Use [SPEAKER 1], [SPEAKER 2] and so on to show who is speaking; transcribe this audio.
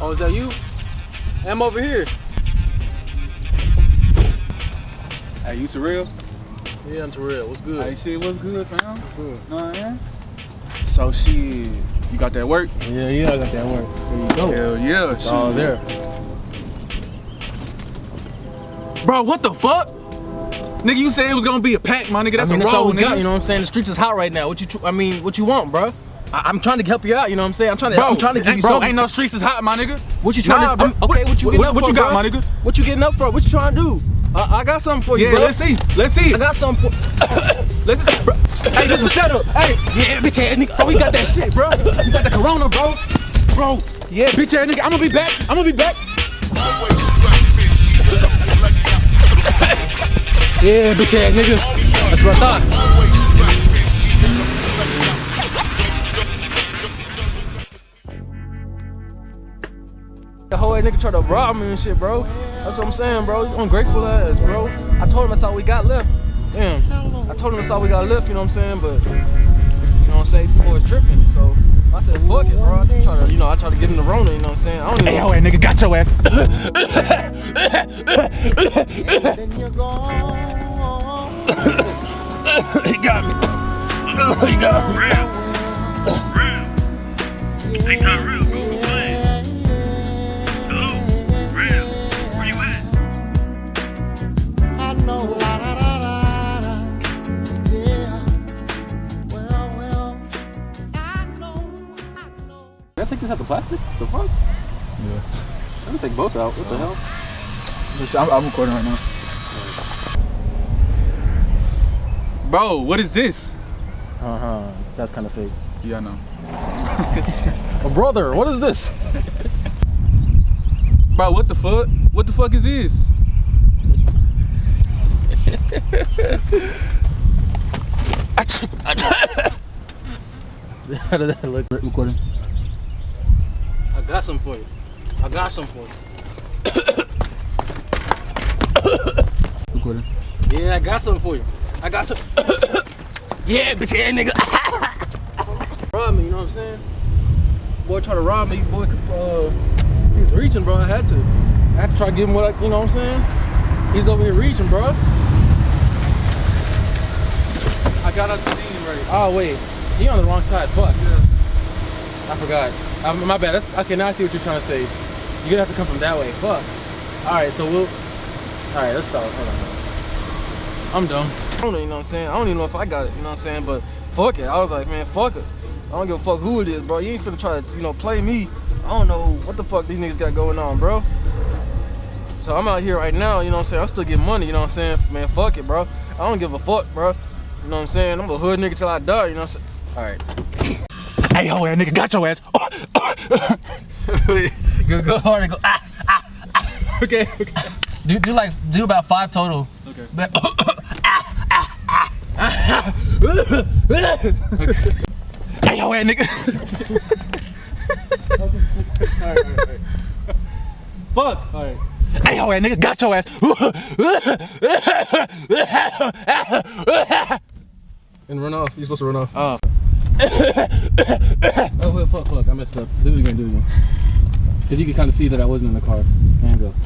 [SPEAKER 1] Oh, is that you? I'm over here.
[SPEAKER 2] Hey, you Terrell?
[SPEAKER 1] Yeah, I'm Terrell. What's good?
[SPEAKER 2] Hey, shit, what's good, fam?
[SPEAKER 1] What's good?
[SPEAKER 2] Know what I mean? So, shit, you got that work?
[SPEAKER 1] Yeah, I got that work. There you go.
[SPEAKER 2] Hell yeah,
[SPEAKER 1] It's
[SPEAKER 2] shit.
[SPEAKER 1] all there.
[SPEAKER 2] Bro, what the fuck? Nigga, you said it was gonna be a pack, my nigga. That's
[SPEAKER 1] that's
[SPEAKER 2] a
[SPEAKER 1] all
[SPEAKER 2] roll,
[SPEAKER 1] we
[SPEAKER 2] nigga.
[SPEAKER 1] got. You know what I'm saying? The streets is hot right now. What you want, bro? I'm trying to help you out. You know what I'm saying? I'm trying to give you something.
[SPEAKER 2] Ain't no streets is hot, my nigga.
[SPEAKER 1] What you trying to? Okay, what you getting up for?
[SPEAKER 2] What you got,
[SPEAKER 1] bro?
[SPEAKER 2] my nigga?
[SPEAKER 1] What you getting up for? What you trying to do? I got something for you,
[SPEAKER 2] Yeah,
[SPEAKER 1] bro.
[SPEAKER 2] let's see. I
[SPEAKER 1] got something for.
[SPEAKER 2] Bro.
[SPEAKER 1] Hey, this is a setup. Hey, yeah, bitch ass nigga. Oh, we got that shit, bro. You got the corona, bro. Bro, yeah, bitch ass nigga. I'm gonna be back. Yeah, bitch ass nigga. That's what I thought. The whole ass nigga tried to rob me and shit, bro. That's what I'm saying, bro. You ungrateful ass, bro. I told him that's all we got left. Damn. I told him that's all we got left, you know what I'm saying? But, you know what I'm saying? People was tripping, so I said, fuck it, bro. I try to give him the Rona, you know what I'm saying? I don't even
[SPEAKER 2] Hey, ho, nigga, got your ass. He got me. He got me.
[SPEAKER 3] Real. They got real. Who playing? Hello? Real. Where you at?
[SPEAKER 4] I know. Yeah. Well, I know.
[SPEAKER 1] Did I take this out the plastic? The fuck?
[SPEAKER 2] Yeah.
[SPEAKER 1] I'm gonna take both out. What the hell?
[SPEAKER 2] I'm recording right now. Bro, what is this?
[SPEAKER 1] That's kind of fake.
[SPEAKER 2] Yeah, I know.
[SPEAKER 1] Oh, brother, what is this?
[SPEAKER 2] Bro, what the fuck? What the fuck is this?
[SPEAKER 1] How did that look?
[SPEAKER 2] Recording.
[SPEAKER 1] I got some for you.
[SPEAKER 2] Recording.
[SPEAKER 1] Yeah, I got something for you. Yeah, bitch ass nigga. Rob me, you know what I'm saying? Boy tried to rob me, boy. He was reaching, bro. I had to try to give him what you know what I'm saying? He's over here reaching, bro.
[SPEAKER 2] I got out the scene right.
[SPEAKER 1] Oh wait, you on the wrong side. Fuck.
[SPEAKER 2] Yeah.
[SPEAKER 1] I forgot. My bad. Okay, now I see what you're trying to say. You're gonna have to come from that way. Fuck. All right, so all right, let's start. Hold on. I'm done. I don't know, you know what I'm saying? I don't even know if I got it, you know what I'm saying? But fuck it. I was like, man, fuck it. I don't give a fuck who it is, bro. You ain't finna try to, play me. I don't know what the fuck these niggas got going on, bro. So I'm out here right now, you know what I'm saying? I still get money, you know what I'm saying? Man, fuck it, bro. I don't give a fuck, bro. You know what I'm saying? I'm a hood nigga till I die, you know what I'm saying? All right.
[SPEAKER 2] Hey, ho, nigga, got your ass.
[SPEAKER 1] Go hard and go,
[SPEAKER 2] Okay.
[SPEAKER 1] Do about 5 total.
[SPEAKER 2] Okay. Hey, ho, nigga.
[SPEAKER 1] All right.
[SPEAKER 2] Fuck.
[SPEAKER 1] All right.
[SPEAKER 2] Hey, ho, nigga, got your ass.
[SPEAKER 1] And run off. You're supposed to run off.
[SPEAKER 2] Oh.
[SPEAKER 1] Oh, wait, fuck. I messed up. Do it again. Because you can kind of see that I wasn't in the car. And go.